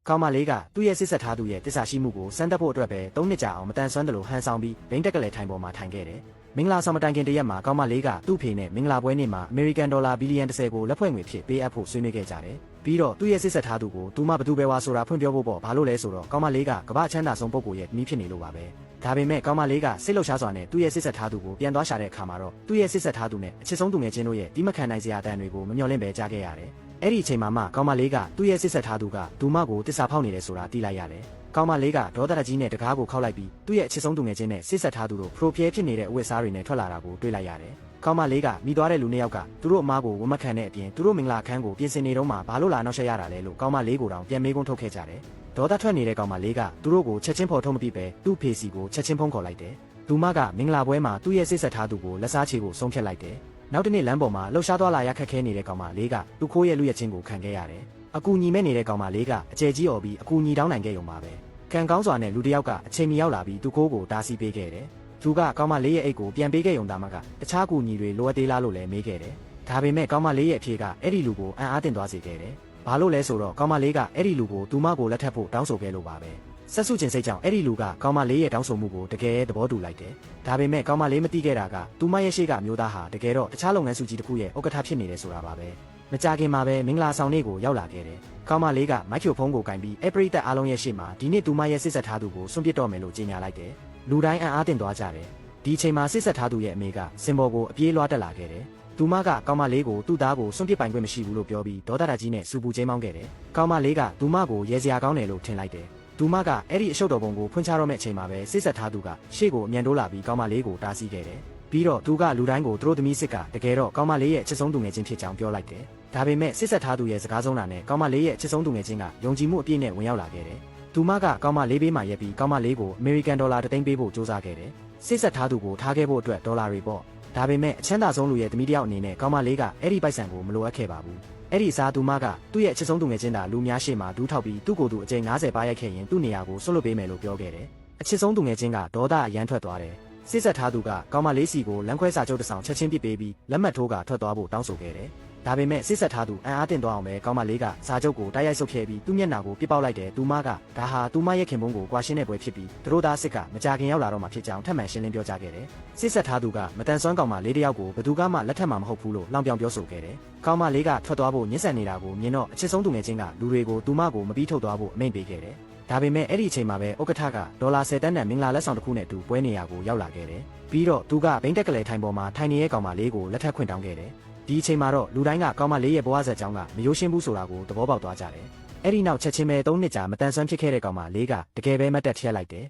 ကောင်မလေးကသူ့ရဲ့စစ်ဆက်ထားသူရဲ့တစ္ဆာရှိမှုကိုစမ်းသပ်ဖို့အတွက်ပဲ3နှစ်ကြာအောင်မတန်ဆွမ်းတယ်လို့ဟန်ဆောင်ပြီးဘိန်းတက်ကလေးထိုင်ပေါ်မှာထိုင်ခဲ့တယ်မင်္ဂလာဆောင်မတိုင်ခင်တရက်မှာကောင်မလေးကသူ့ဖေနဲ့မင်္ဂလာပွဲနေ့မှာအမေရိကန်ဒေါ်လာဘီလီယံ30ကိုလက်ဖွဲ့ငွေဖြစ်ပေးအပ်ဖို့ဆွေးနွေးခဲ့ကြတယ်ပြီးတော့သူ့ရဲ့စစ်ဆက်ထားသူကိုသူမှဘသူပဲဝါဆိုတာဖွင့်ပြောဖို့ပေါ့ဘာလို့လဲဆိုတော့ကောင်မလေးကကမ္ဘာချမ်းသာဆုံးပုဂ္ဂိုလ်ရဲ့မိဖြစ်နေလို့ပါပဲဒါပေမဲ့ကောင်မလေးကစိတ်လှုပ်ရှားစွာနဲ့သူ့ရဲ့စစ်ဆက်ထားသူကိုပြန်သွားရှာတဲ့အခါမှာတော့သူ့ရဲ့စစ်ဆက်ထားသူနဲ့အချစ်ဆုံးသူငယ်ချင်းတို့ရဲ့တီးမခံနိုင်စရာအတန်တွေကိုမမျှော်လင့်ပဲကြားခဲ့ရတယ်အဲ့ဒီအချိန်မှာမှကောင်မလေးကသူ့ရဲ့စစ်ဆက်ထားသူကဒူမကိုတစ္ဆာဖောက်နေတယ်ဆိုတာသိလိုက်ရတယ်ကောင်မလေးကဒေါသတကြီးနဲ့တကားကိုခောက်လိုက်ပြီးသူ့ရဲ့အချစ်ဆုံးသူငယ်ချင်းနဲ့စစ်ဆက်ထားသူတို့ဖရိုဖျဲဖြစ်နေတဲ့အဝတ်စားတွေနဲ့ထွက်လာတာကိုတွေ့လိုက်ရတယ်ကောင်မလေးကမိသွားတဲ့လူနှစ်ယောက်ကသူတို့အမားကိုဝမခံတဲ့အပြင်သူတို့မင်္ဂလာခန်းကိုပြင်ဆင်နေတော့မှဘာလို့လာနောက်ဆက်ရတာလဲလို့ကောင်မလေးကိုတောင်ပြန်မေးခွန်းထုတ်ခဲ့ကြတယ်ဒေါသထွက်နေတဲ့ကောင်မလေးကသူတို့ကိုချက်ချင်းဖော်ထုတ်မပြီးပဲသူ့ဖေစီကိုချက်ချင်းဖုံးခေါ်လိုက်တယ်ဒူမကမင်္ဂလာပွဲမှာသူ့ရဲ့စစ်ဆက်ထားသူကိုလက်စားချေကိုဆုံးဖြတ်လိုက်တယ်နောက်တစ်နေ့လမ်းပေါ်မှာလှုပ်ရှားသွားလာရခက်ခဲနေတဲ့ကောင်မလေးကသူ့ခိုးရဲ့လူရဲ့ချင်းကိုခံခဲ့ရတယ်အကူညီမဲ့နေတဲ့ကောင်မလေးကအကျယ်ကြီးអော်ပြီးအကူညီတောင်းနိုင်ခဲ့ရုံပါပဲကံကောင်းစွာနဲ့လူတစ်ယောက်ကအချိန်မီရောက်လာပြီးသူ့ခိုးကိုတားဆီးပေးခဲ့တယ်သူကကောင်မလေးရဲ့အိတ်ကိုပြန်ပေးခဲ့ရုံသားမှကတခြားကူညီတွေလိုအပ်သေးလားလို့လည်းမေးခဲ့တယ်ဒါပေမဲ့ကောင်မလေးရဲ့အဖြေကအဲ့ဒီလူကိုအံ့အားသင့်သွားစေခဲ့တယ်ဘာလို့လဲဆိုတော့ကောင်မလေးကအဲ့ဒီလူကိုသူမကိုလက်ထပ်ဖို့တောင်းဆိုခဲ့လို့ပါပဲဆက်စုကျင်စိတ်ကြောင့်အဲ့ဒီလူကကောင်မလေးရဲ့တောင်းဆိုမှုကိုတကယ်သဘောတူလိုက်တယ်ဒါပေမဲ့ကောင်မလေးမသိခဲ့တာကသူမရဲ့ရှေ့ကမျိုးသားဟာတကယ်တော့တခြားလုပ်ငန်းစုကြီးတစ်ခုရဲ့ဥက္ကဋ္ဌဖြစ်နေတယ်ဆိုတာပါပဲမကြခင်မှာပဲမင်္ဂလာဆောင်နေ့ကိုရောက်လာခဲ့တယ်ကောင်မလေးကမိုက်ခရိုဖုန်းကိုကင်ပြီးအဲ့ပရိသတ်အားလုံးရဲ့ရှေ့မှာဒီနေ့သူမရဲ့စစ်ဆက်ထားသူကိုစွန့်ပစ်တော့မယ်လို့ကြေညာလိုက်တယ်လူတိုင်းအံ့အားသင့်သွားကြတယ်ဒီအချိန်မှာစစ်ဆက်ထားသူရဲ့အမေကစင်ဘောကိုအပြေးလွှားတက်လာခဲ့တယ်သူမကကောင်မလေးကိုသူ့သားကိုစွန့်ပစ်ပိုင်ခွင့်မရှိဘူးလို့ပြောပြီးဒေါသတကြီးနဲ့စူပူချင်းမောင်းခဲ့တယ်ကောင်မလေးကသူမကိုရဲစရာကောင်းတယ်လို့ထင်လိုက်တယ်သူမကအဲ့ဒီအရှုပ်တော်ပုံကိုဖွင့်ချတော့မဲ့အချိန်မှာပဲစစ်ဆက်ထားသူကရှေ့ကိုအမြန်တိုးလာပြီးကောင်မလေးကိုတားဆီးခဲ့တယ်ပြီးတော့သူကလူတိုင်းကိုသူတို့သမီးစစ်ကတကယ်တော့ကောင်မလေးရဲ့ချစ်ဆုံးသူငယ်ချင်းဖြစ်ကြောင်းပြောလိုက်တယ်ဒါပေမဲ့စစ်ဆက်ထားသူရဲ့စကားဆုံးတာနဲ့ကောင်မလေးရဲ့ချစ်ဆုံးသူငယ်ချင်းကယုံကြည်မှုအပြည့်နဲ့ဝင်ရောက်လာခဲ့တယ်သူမကကောင်မလေးပေးမှရက်ပြီးကောင်မလေးကိုအမေရိကန်ဒေါ်လာ3သိန်းပေးဖို့ကြိုးစားခဲ့တယ်စစ်ဆက်ထားသူကိုထားခဲ့ဖို့အတွက်ဒေါ်လာတွေပေါ့ဒါပေမဲ့အချမ်းသာဆုံးလူရဲ့သမီးတယောက်အနေနဲ့ကောင်မလေးကအဲ့ဒီပိုက်ဆံကိုမလိုအပ်ခဲ့ပါဘူးအဲ့ဒီစားသူမကသူ့ရဲ့အချစ်ဆုံးသူငယ်ချင်းတာလူများရှေ့မှာဒူးထောက်ပြီးသူ့ကိုယ်သူအကျိန်90ပါးရိုက်ခဲ့ရင်သူ့နေရာကိုဆွတ်လွတ်ပေးမယ်လို့ပြောခဲ့တယ်အချစ်ဆုံးသူငယ်ချင်းကဒေါသအရန်ထွက်သွားတယ်စစ်ဆက်ထားသူကကောင်မလေးစီကိုလမ်းခွဲစာချုပ်တစ်ဆောင်ချက်ချင်းပစ်ပေးပြီးလက်မှတ်ထိုးကထွက်သွားဖို့တောင်းဆိုခဲ့တယ်ဒါပေမဲ့စစ်ဆက်ထားသူအံ့အားသင့်သွားအောင်ပဲကောင်မလေးကစာချုပ်ကိုတိုက်ရိုက်ဆုတ်ခဲ့ပြီးသူ့မျက်နှာကိုပစ်ပေါက်လိုက်တယ်သူမကဒါဟာသူမရဲ့ခင်ပွန်းကိုကွာရှင်းတဲ့ပွဲဖြစ်ပြီးသူတို့သားစစ်ကမကြခင်ရောက်လာတော့မှဖြစ်ကြောင်းထပ်မံရှင်းလင်းပြောကြားခဲ့တယ်စစ်ဆက်ထားသူကမတန်ဆွမ်းကောင်မလေးတယောက်ကိုဘယ်သူကမှလက်ထပ်မှာမဟုတ်ဘူးလို့လောင်ပြောင်ပြောဆိုခဲ့တယ်ကောင်မလေးကထွက်သွားဖို့ညှဉ်းဆန်နေတာကိုမြင်တော့အချစ်ဆုံးသူငယ်ချင်းကလူတွေကိုသူမကိုမပြီးထုတ်သွားဖို့အမိန့်ပေးခဲ့တယ်ဒါပေမဲ့အဲ့ဒီအချိန်မှာပဲဥက္ကဋ္ဌကဒေါ်လာ10တန်းနဲ့မင်္ဂလာလက်ဆောင်တစ်ခုနဲ့အတူပွဲနေရာကိုရောက်လာခဲ့တယ်ပြီးတော့သူကဘိန်းတက်ကလေးထိုင်ပေါ်မှာထိုင်နေတဲ့ကောင်မလေးကိုလက်ထပ်ခွင့်တောင်းခဲ့တယ်ဒီအချိန်မှာတော့လူတိုင်းကကောင်မလေးရဲ့ဘဝဇာတ်ကြောင်းကမယိုးရှင်းဘူးဆိုတာကိုသဘောပေါက်သွားကြတယ်အဲ့ဒီနောက်ချက်ချင်းပဲ3နှစ်ကြာမတန်ဆွမ်းဖြစ်ခဲ့တဲ့ကောင်မလေးကတကယ်ပဲမတ်တက်ထည့်လိုက်တယ်